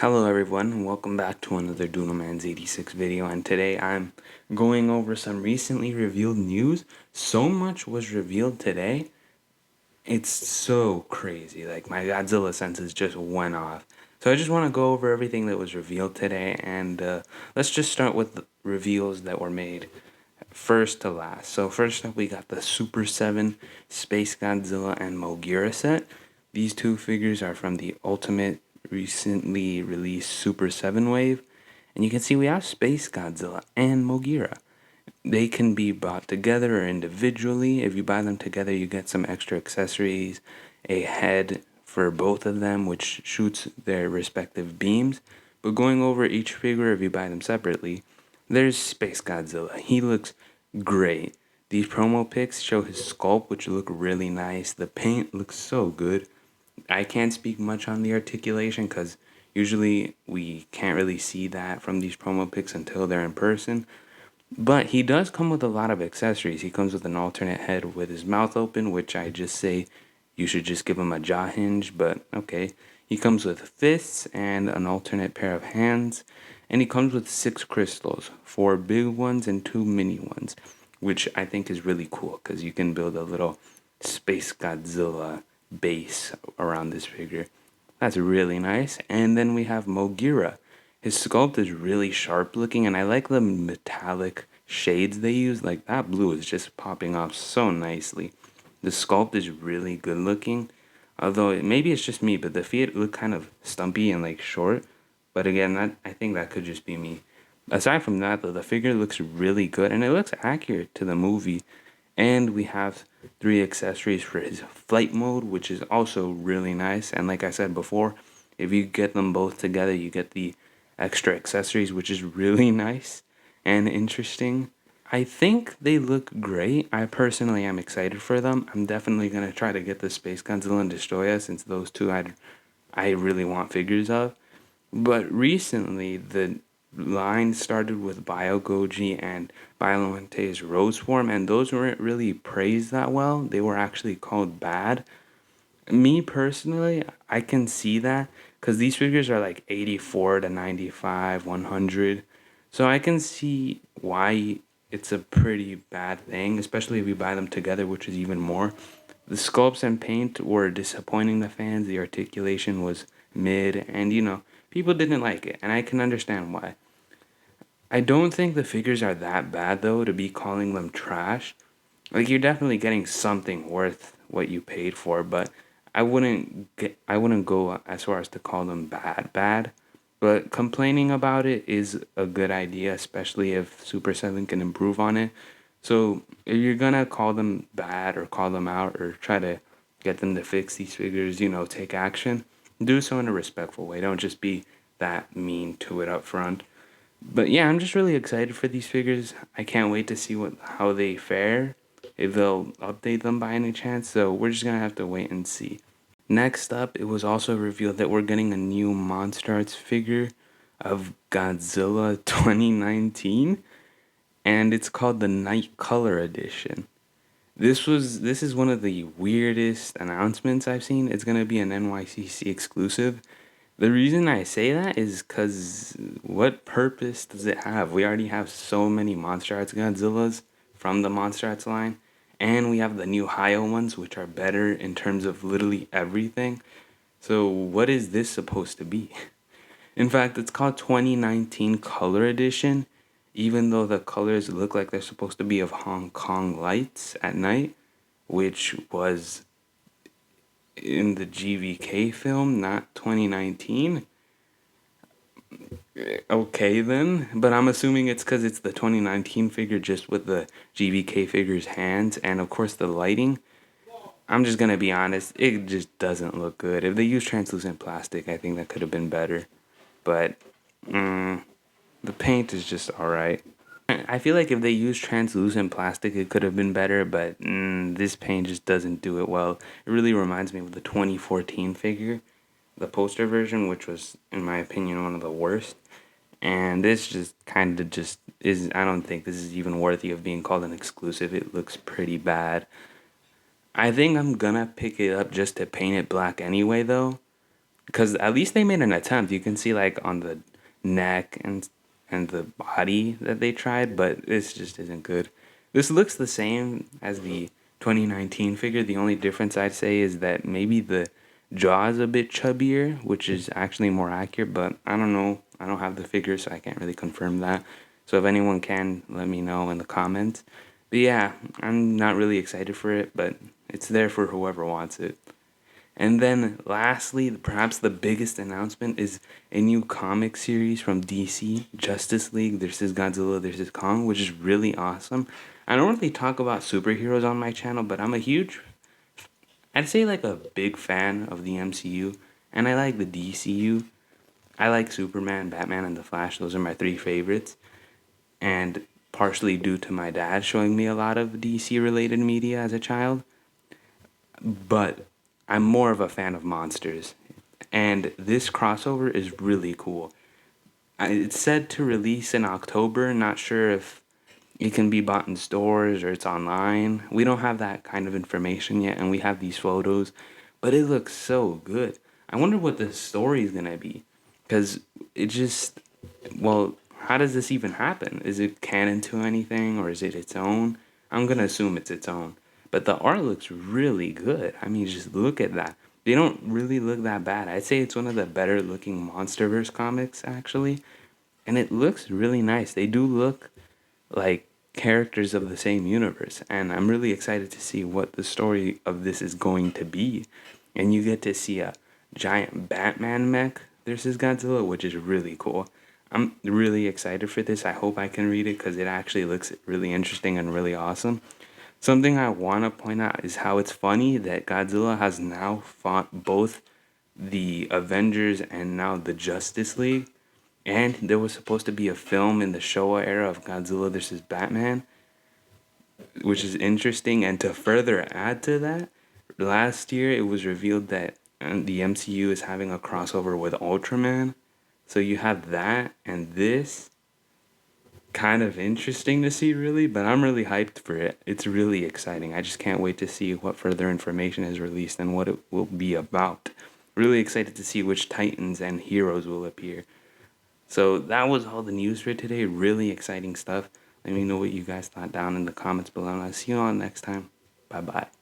Hello everyone and welcome back to another Doodleman's86 video, and today I'm going over some recently revealed news. So much was revealed today, it's so crazy, like my Godzilla senses just went off. So I just want to go over everything that was revealed today, and let's just start with the reveals that were made first to last. So first up we got the Super 7 Spacegodzilla and Moguera set. These two figures are from the Ultimate recently released Super 7 wave, and you can see we have Spacegodzilla and Moguera. They can be bought together or individually. If you buy them together, you get some extra accessories, a head for both of them, which shoots their respective beams. But going over each figure, if you buy them separately, there's Space Godzilla. He looks great. These promo pics show his sculpt, which look really nice. The paint looks so good. I can't speak much on the articulation because usually we can't really see that from these promo pics until they're in person. But he does come with a lot of accessories. He comes with an alternate head with his mouth open, which I just say you should just give him a jaw hinge, but okay. He comes with fists and an alternate pair of hands. And he comes with 6 crystals, 4 big ones and 2 mini ones, which I think is really cool because you can build a little Space Godzilla base around this figure. That's really nice. And then we have Moguera. His sculpt is really sharp looking, and I like the metallic shades they use. Like that blue is just popping off so nicely. The sculpt is really good looking, although maybe it's just me, but the feet look kind of stumpy and like short. But again, I think that could just be me. Aside from that, though, the figure looks really good and it looks accurate to the movie. And we have 3 accessories for his flight mode, which is also really nice. And like I said before, if you get them both together, you get the extra accessories, which is really nice and interesting. I think they look great. I personally am excited for them. I'm definitely going to try to get the Space Godzilla and Destroyer, since those two I really want figures of. But recently, the line started with Biogoji and Biolante's Rose Form, and those weren't really praised that well. They were actually called bad. Me personally, I can see that because these figures are like 84 to 95, 100. So I can see why it's a pretty bad thing, especially if you buy them together, which is even more. The sculpts and paint were disappointing the fans. The articulation was mid, and people didn't like it, and I can understand why. I don't think the figures are that bad though to be calling them trash. Like, you're definitely getting something worth what you paid for, but I wouldn't go as far as to call them bad. But complaining about it is a good idea, especially if Super 7 can improve on it. So if you're gonna call them bad or call them out or try to get them to fix these figures, take action, do so in a respectful way. Don't just be that mean to it up front. But yeah, I'm just really excited for these figures. I can't wait to see how they fare, if they'll update them by any chance. So we're just gonna have to wait and see. Next up, it was also revealed that we're getting a new Monster Arts figure of Godzilla 2019, and it's called the Night Color Edition. This is one of the weirdest announcements I've seen. It's gonna be an NYCC exclusive. The reason I say that is because what purpose does it have? We already have so many Monster Arts Godzillas from the Monster Arts line, and we have the new Hyo ones, which are better in terms of literally everything. So, what is this supposed to be? In fact, it's called 2019 Color Edition, even though the colors look like they're supposed to be of Hong Kong lights at night, which was in the GVK film, not 2019. Okay then, but I'm assuming it's because it's the 2019 figure just with the GVK figure's hands and of course the lighting. I'm just gonna be honest, it just doesn't look good. If they use translucent plastic, I think that could have been better. But the paint is just alright. I feel like if they used translucent plastic, it could have been better, but this paint just doesn't do it well. It really reminds me of the 2014 figure, the poster version, which was, in my opinion, one of the worst. And this just kind of just is, I don't think this is even worthy of being called an exclusive. It looks pretty bad. I think I'm gonna pick it up just to paint it black anyway, though. because at least they made an attempt. You can see like on the neck and the body that they tried, but this just isn't good. This looks the same as the 2019 figure. The only difference I'd say is that maybe the jaw is a bit chubbier, which is actually more accurate, but I don't know. I don't have the figure, so I can't really confirm that. So if anyone can, let me know in the comments. But yeah, I'm not really excited for it, but it's there for whoever wants it. And then lastly, perhaps the biggest announcement is a new comic series from DC, Justice League. There's this Godzilla, there's this Kong, which is really awesome. I don't really talk about superheroes on my channel, but I'm a huge, I'd say like a big fan of the MCU, and I like the DCU. I like Superman, Batman, and The Flash. Those are my three favorites. And partially due to my dad showing me a lot of DC related media as a child. But I'm more of a fan of monsters. And this crossover is really cool. It's said to release in October. Not sure if it can be bought in stores or it's online. We don't have that kind of information yet, and we have these photos, but it looks so good. I wonder what the story is gonna be, because it just, well, how does this even happen? Is it canon to anything, or is it its own? I'm gonna assume it's its own. But the art looks really good. I mean, just look at that. They don't really look that bad. I'd say it's one of the better looking MonsterVerse comics, actually. And it looks really nice. They do look like characters of the same universe. And I'm really excited to see what the story of this is going to be. And you get to see a giant Batman mech versus Godzilla, which is really cool. I'm really excited for this. I hope I can read it because it actually looks really interesting and really awesome. Something I want to point out is how it's funny that Godzilla has now fought both the Avengers and now the Justice League. And there was supposed to be a film in the Showa era of Godzilla versus Batman, which is interesting. And to further add to that, last year it was revealed that the MCU is having a crossover with Ultraman. So you have that and this, kind of interesting to see, really, but I'm really hyped for it. It's really exciting. I just can't wait to see what further information is released and what it will be about. Really excited to see which titans and heroes will appear. So that was all the news for today. Really exciting stuff. Let me know what you guys thought down in the comments below, and I'll see you all next time. Bye bye.